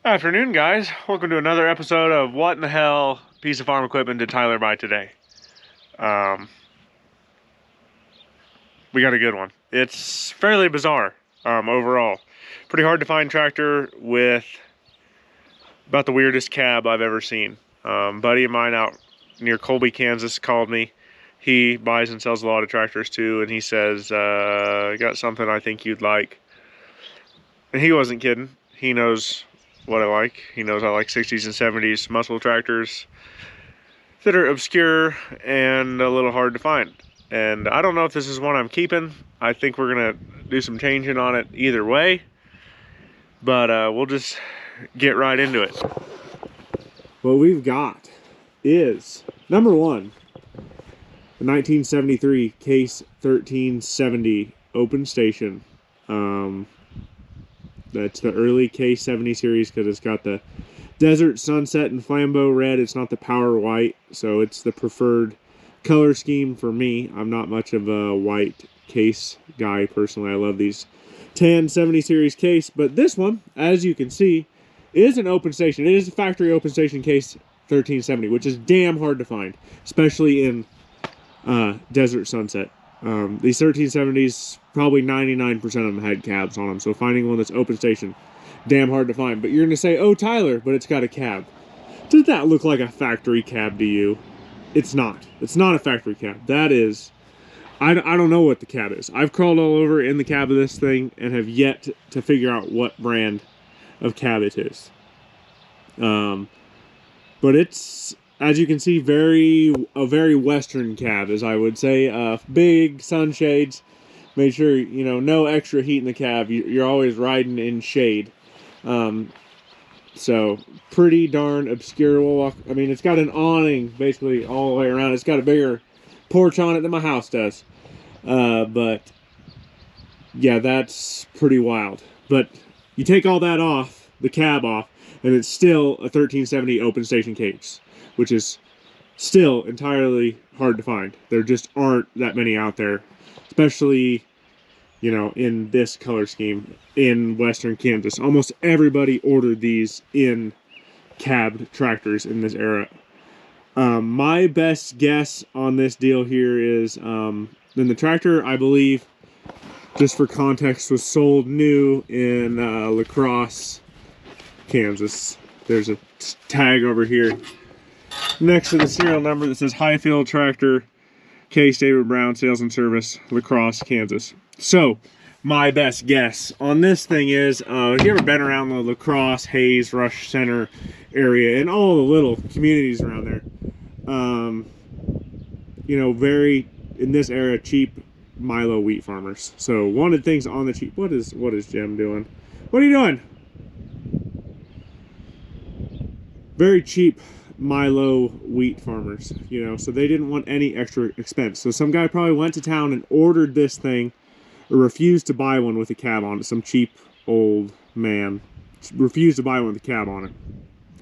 Afternoon, guys. Welcome to another episode of What in the Hell Piece of Farm Equipment Did Tyler Buy Today? We got a good one. It's fairly bizarre overall. Pretty hard to find tractor with about the weirdest cab I've ever seen. Buddy of mine out near Colby, Kansas called me. He buys and sells a lot of tractors too, and he says, I got something I think you'd like. And he wasn't kidding. He knows what I like. He knows I like 60s and 70s muscle tractors that are obscure and a little hard to find. And I don't know if this is one I'm keeping. I think we're gonna do some changing on it either way, but we'll just get right into it. What we've got is number one, the 1973 Case 1370 open station. That's the early K70 series because it's got the Desert Sunset and Flambeau red. It's not the Power White, so it's the preferred color scheme for me. I'm not much of a white case guy personally. I love these tan 70 series case, but this one, as you can see, is an open station. It is a factory open station Case 1370, which is damn hard to find, especially in Desert Sunset. These 1370s, probably 99% of them had cabs on them, so finding one that's open station, damn hard to find. But you're going to say, oh, Tyler, but it's got a cab. Does that look like a factory cab to you? It's not. It's not a factory cab. That is, I don't know what the cab is. I've crawled all over in the cab of this thing and have yet to figure out what brand of cab it is. But it's, as you can see, a very Western cab, as I would say. Big sunshades. Made sure, you know, no extra heat in the cab. You're always riding in shade. So, pretty darn obscure. I mean, it's got an awning basically all the way around. It's got a bigger porch on it than my house does. But, yeah, that's pretty wild. But you take all that off, the cab off, and it's still a 1370 open station case, which is still entirely hard to find. There just aren't that many out there, especially, you know, in this color scheme in Western Kansas. Almost everybody ordered these in cabbed tractors in this era. My best guess on this deal here is, then the tractor, I believe, just for context, was sold new in La Crosse, Kansas. There's a tag over here next to the serial number that says Highfield Tractor, Case David Brown, Sales and Service, La Crosse, Kansas. So, my best guess on this thing is, have you ever been around the La Crosse, Hayes, Rush Center area, and all the little communities around there? You know, very, in this era, cheap Milo wheat farmers. So, wanted things on the cheap. What is Jim doing? What are you doing? Very cheap Milo wheat farmers, you know, so they didn't want any extra expense. So some guy probably went to town and ordered this thing, or refused to buy one with a cab on it. Some cheap old man refused to buy one with a cab on it.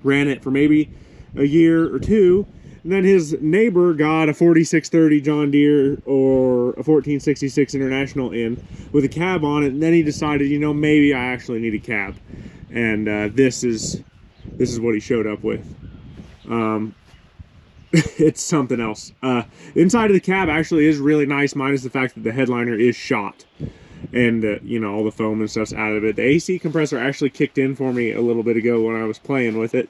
Ran it for maybe a year or two, and then his neighbor got a 4630 John Deere or a 1466 International in with a cab on it, and then he decided, you know, maybe I actually need a cab. And this is what he showed up with. It's something else. Inside of the cab actually is really nice, minus the fact that the headliner is shot. And, you know, all the foam and stuff's out of it. The AC compressor actually kicked in for me a little bit ago when I was playing with it.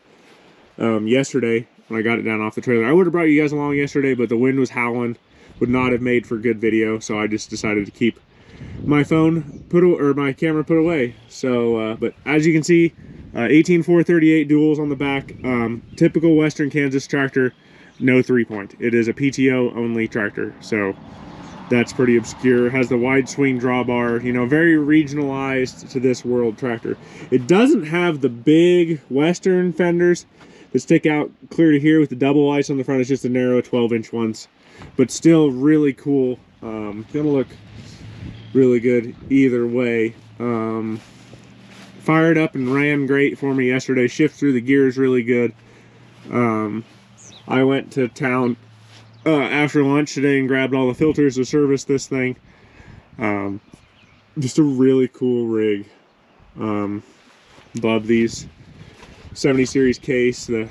Yesterday, when I got it down off the trailer. I would have brought you guys along yesterday, but the wind was howling. Would not have made for good video, so I just decided to keep my phone my camera put away. So, but as you can see, 18438 duals on the back. Typical Western Kansas tractor, no 3-point. It is a PTO only tractor, so that's pretty obscure. Has the wide swing drawbar, you know, very regionalized to this world tractor. It doesn't have the big Western fenders that stick out clear to here with the double lights on the front. It's just the narrow 12-inch ones, but still really cool. Gonna look really good either way. Fired up and ran great for me yesterday. Shift through the gears really good. I went to town after lunch today and grabbed all the filters to service this thing. Just a really cool rig. Love these 70 series case. The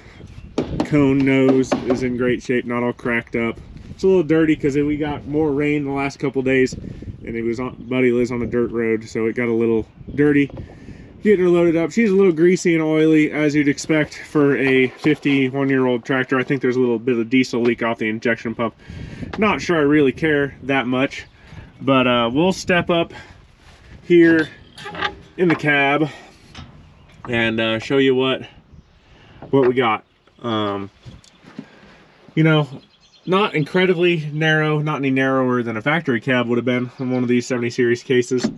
cone nose is in great shape, not all cracked up. It's a little dirty because we got more rain the last couple days, and it was on, Buddy lives on a dirt road, so it got a little dirty. Getting her loaded up. She's a little greasy and oily, as you'd expect for a 51-year-old tractor. I think there's a little bit of diesel leak off the injection pump. Not sure I really care that much, but we'll step up here in the cab and show you what we got. You know, not incredibly narrow, not any narrower than a factory cab would have been on one of these 70 series cases.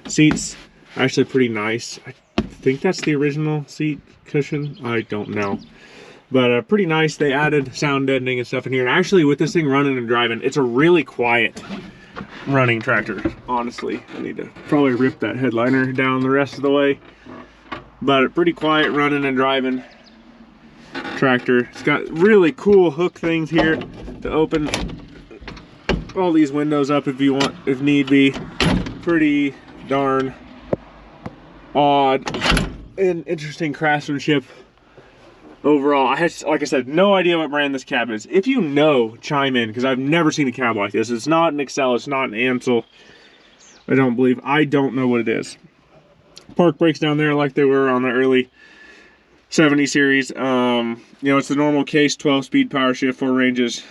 Seats actually pretty nice. I think that's the original seat cushion. I don't know, but pretty nice. They added sound deadening and stuff in here. And actually, with this thing running and driving, it's a really quiet running tractor. Honestly, I need to probably rip that headliner down the rest of the way, but a pretty quiet running and driving tractor. It's got really cool hook things here to open all these windows up if you want, if need be. Pretty darn odd and interesting craftsmanship overall. I had, like I said, no idea what brand this cab is. If you know, chime in, because I've never seen a cab like this. It's not an Excel, it's not an Ansel. I don't believe. I don't know what it is. Park brakes down there like they were on the early 70 series. You know, it's the normal case, 12-speed power shift, 4 ranges,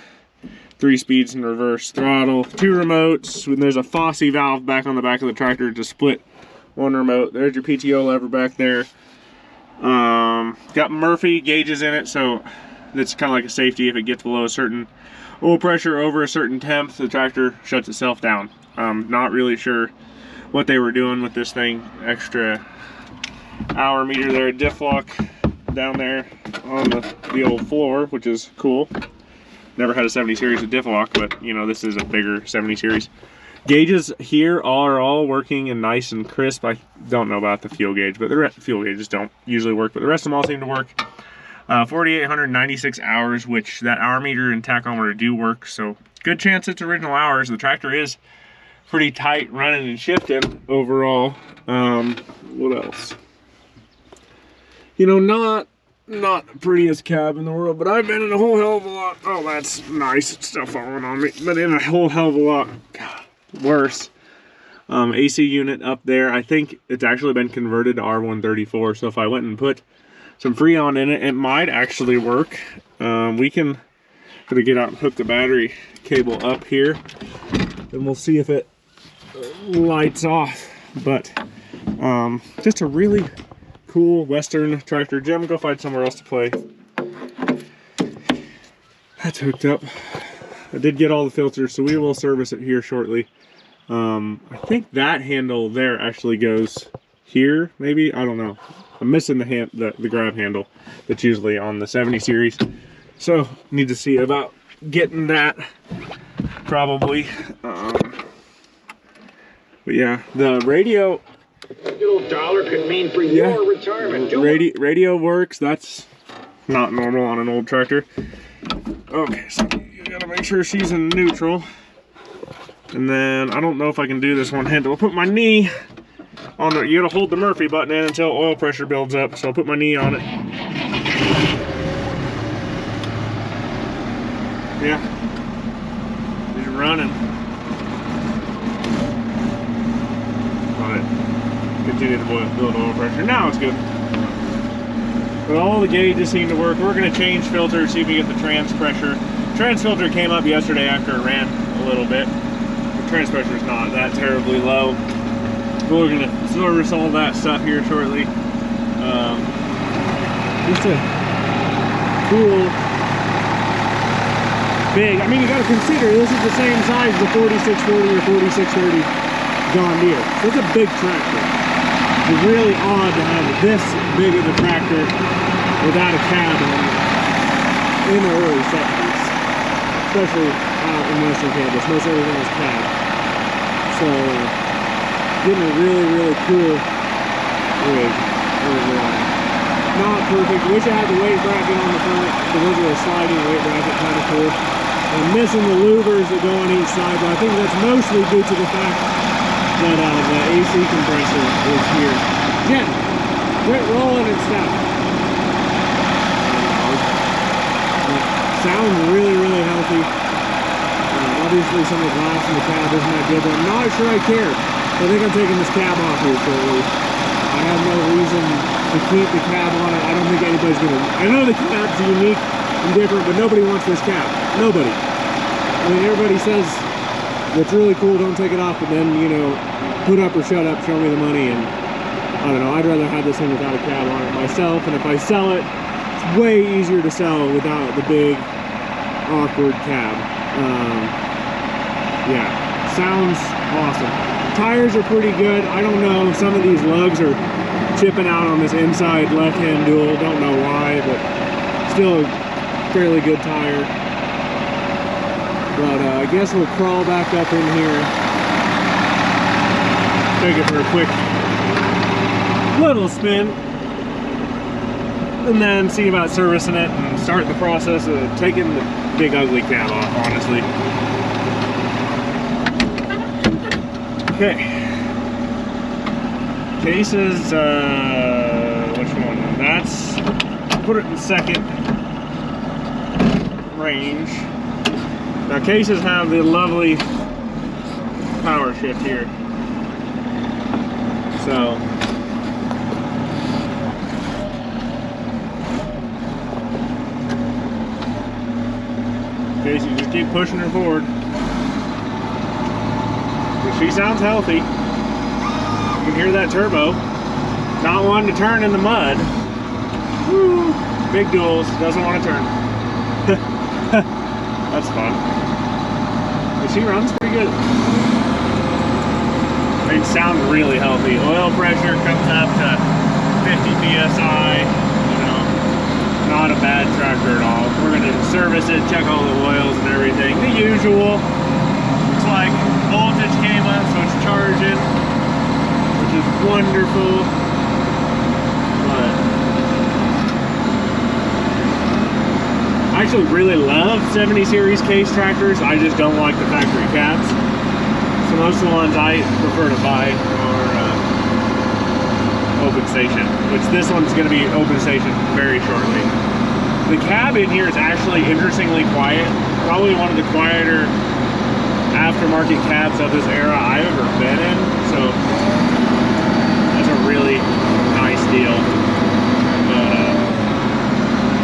3 speeds in reverse throttle, 2 remotes. When there's a Fosse valve back on the back of the tractor to split 1 remote. There's your PTO lever back there. Got Murphy gauges in it, so that's kind of like a safety. If it gets below a certain oil pressure over a certain temp, the tractor shuts itself down. Not really sure what they were doing with this thing. Extra hour meter there, diff lock down there on the old floor, which is cool. Never had a 70 series with diff lock, but you know, this is a bigger 70 series. Gauges here are all working and nice and crisp. I don't know about the fuel gauge, but the fuel gauges don't usually work, but the rest of them all seem to work. 4,896 hours, which that hour meter and tachometer do work, so good chance it's original hours. The tractor is pretty tight running and shifting overall. What else? You know, not the prettiest cab in the world, but I've been in a whole hell of a lot. Oh, that's nice. It's still falling on me, but in a whole hell of a lot. God, worse. AC unit up there. I think it's actually been converted to R134, so if I went and put some Freon in it, it might actually work. We can gonna get out and hook the battery cable up here, and we'll see if it lights off. But just a really cool Western tractor. Jim, go find somewhere else to play. That's hooked up. I did get all the filters, so we will service it here shortly. I think that handle there actually goes here, maybe. I don't know. I'm missing the grab handle that's usually on the 70 series. So need to see about getting that probably. But yeah, the radio. Little dollar could mean for your retirement. Radio works. That's not normal on an old tractor. Okay, so you gotta make sure she's in neutral. And then I don't know if I can do this one handle. I'll put my knee on the. You gotta hold the Murphy button in until oil pressure builds up. So I'll put my knee on it. Yeah, he's running. Continue to build oil pressure. Now it's good. But all the gauges seem to work. We're going to change filters, see if we get the trans pressure. Trans filter came up yesterday after it ran a little bit. The trans pressure is not that terribly low. But we're going to service all that stuff here shortly. Just a cool, big. I mean, you got to consider this is the same size as the 4640 or 4630 John Deere. So it's a big tractor. It's really odd to have this big of a tractor without a cab in the early 70s, especially out in Western Kansas. Most everything is cab. So getting a really cool rig overall. Not perfect. Wish I had the weight bracket on the front. The original sliding weight bracket, kind of cool. I'm missing the louvers that go on each side, but I think that's mostly due to the fact that the AC compressor is here. Jen, quit rolling and stop. Sounds really, really healthy. Obviously some of the glass in the cab isn't that good, but I'm not sure I care. I think I'm taking this cab off here shortly. I have no reason to keep the cab on it. I don't think anybody's gonna. I know the cab's unique and different, but nobody wants this cab. Nobody. I mean, everybody says it's really cool, don't take it off, but then, you know, put up or shut up, show me the money, and I don't know, I'd rather have this thing without a cab on it myself, and if I sell it, it's way easier to sell without the big, awkward cab. Yeah, sounds awesome. Tires are pretty good. I don't know, some of these lugs are chipping out on this inside left-hand dual, don't know why, but still a fairly good tire. But I guess we'll crawl back up in here, take it for a quick little spin, and then see about servicing it and start the process of taking the big ugly cab off, honestly. Okay. Cases, which one? That's, put it in second range. Now cases have the lovely power shift here. So Casey, just keep pushing her forward. But she sounds healthy. You can hear that turbo. Not wanting to turn in the mud. Woo! Big duals, doesn't want to turn. That's fun. But she runs pretty good. They sound really healthy. Oil pressure comes up to 50 psi. You know, not a bad tractor at all. We're going to service it, check all the oils and everything. The usual. Looks like voltage came up, so it's charging, which is wonderful. But I actually really love 70 series case tractors. I just don't like the factory cabs. So most of the ones I prefer to buy are open station, which this one's going to be open station very shortly. The cab in here is actually interestingly quiet. Probably one of the quieter aftermarket cabs of this era I've ever been in. So that's a really nice deal. But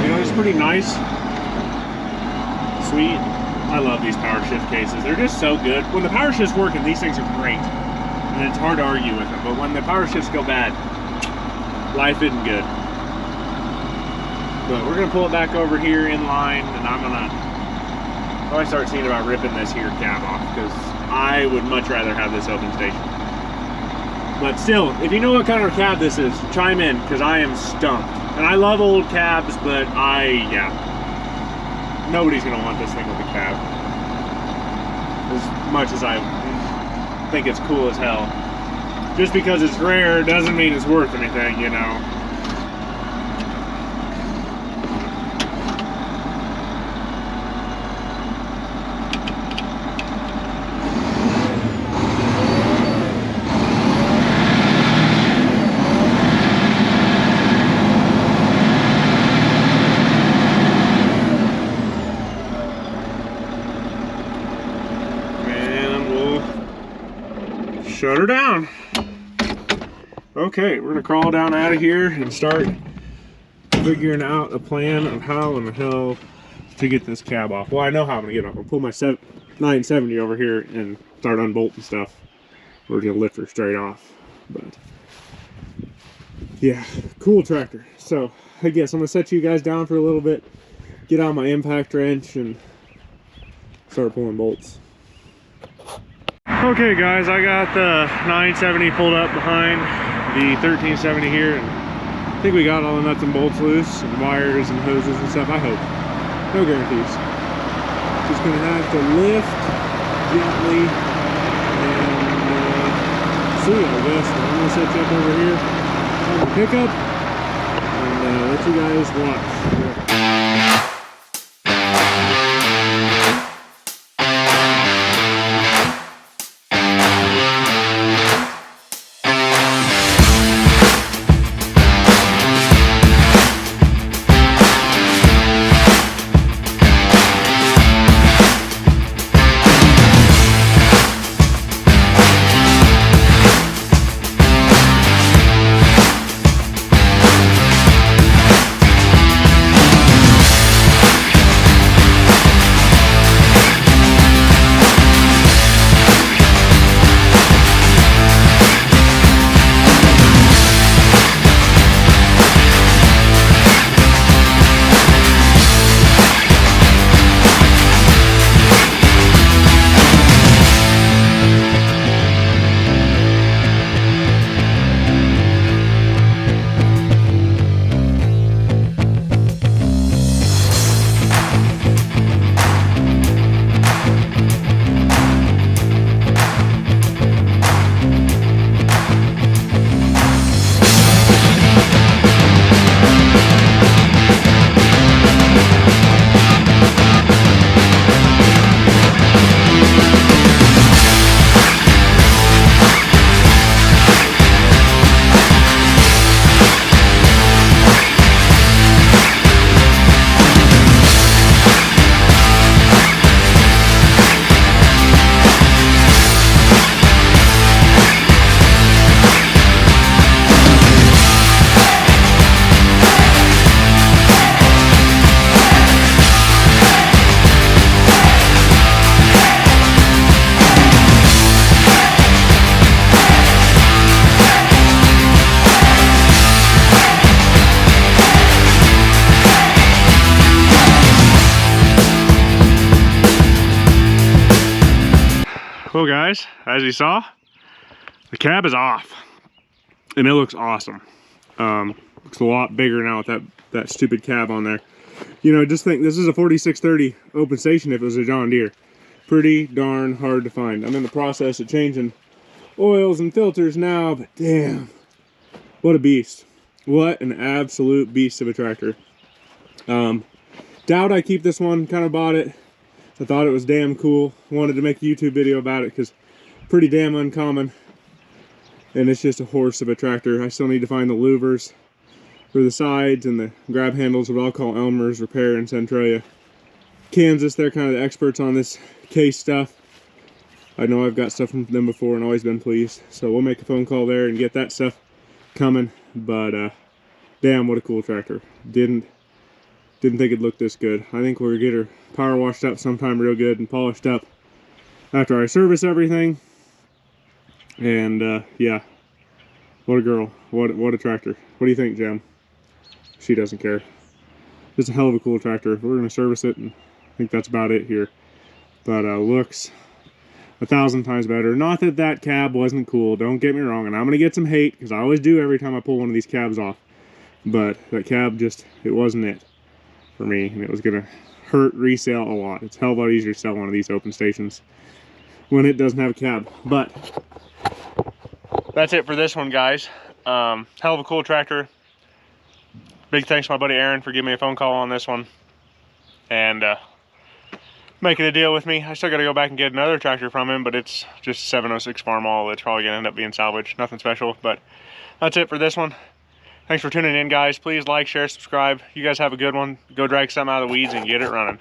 you know, it's pretty nice. Sweet. I love these power shift cases. They're just so good. When the power shift's working, these things are great. And it's hard to argue with them. But when the power shifts go bad, life isn't good. But we're going to pull it back over here in line, and I'm going to probably start seeing about ripping this here cab off, because I would much rather have this open station. But still, if you know what kind of cab this is, chime in, because I am stumped. And I love old cabs, but nobody's going to want this thing with a cab. As much as I think it's cool as hell. Just because it's rare doesn't mean it's worth anything, you know. Shut her down. Okay, we're gonna crawl down out of here and start figuring out a plan of how in the hell to get this cab off. Well, I know how I'm gonna get it off. I'll pull my 970 over here and start unbolting stuff. We're gonna lift her straight off. But yeah, cool tractor. So I guess I'm gonna set you guys down for a little bit, get out my impact wrench and start pulling bolts. Okay guys, I got the 970 pulled up behind the 1370 here, and I think we got all the nuts and bolts loose, and wires and hoses and stuff, I hope. No guarantees. Just gonna have to lift gently and see, I guess. I'm gonna set you up over here on the pickup and let you guys watch. Well guys, as you saw, the cab is off and it looks awesome. Looks a lot bigger now with that stupid cab on there. You know, just think this is a 4630 open station if it was a John Deere. Pretty darn hard to find. I'm in the process of changing oils and filters now, but damn, what a beast. What an absolute beast of a tractor. Doubt I keep this one, kind of bought it. I thought it was damn cool. Wanted to make a YouTube video about it because pretty damn uncommon. And it's just a horse of a tractor. I still need to find the louvers for the sides and the grab handles, what I'll call Elmer's Repair in Centralia, Kansas. They're kind of the experts on this case stuff. I know I've got stuff from them before and always been pleased. So we'll make a phone call there and get that stuff coming. But damn, what a cool tractor. Didn't think it'd look this good. I think we'll get her power washed up sometime real good and polished up after I service everything. And yeah, what a girl. What a tractor. What do you think, Jem? She doesn't care. Just a hell of a cool tractor. We're gonna service it, and I think that's about it here. But looks 1,000 times better. Not that that cab wasn't cool, don't get me wrong, and I'm gonna get some hate because I always do every time I pull one of these cabs off. But that cab just, it wasn't it for me, and it was gonna hurt resale a lot. It's a hell of a lot easier to sell one of these open stations when it doesn't have a cab. But that's it for this one, guys. Hell of a cool tractor. Big thanks to my buddy Aaron for giving me a phone call on this one and making a deal with me. I still got to go back and get another tractor from him, but it's just 706 Farmall. It's probably gonna end up being salvaged. Nothing special, but that's it for this one. Thanks for tuning in, guys. Please like, share, subscribe. You guys have a good one. Go drag something out of the weeds and get it running.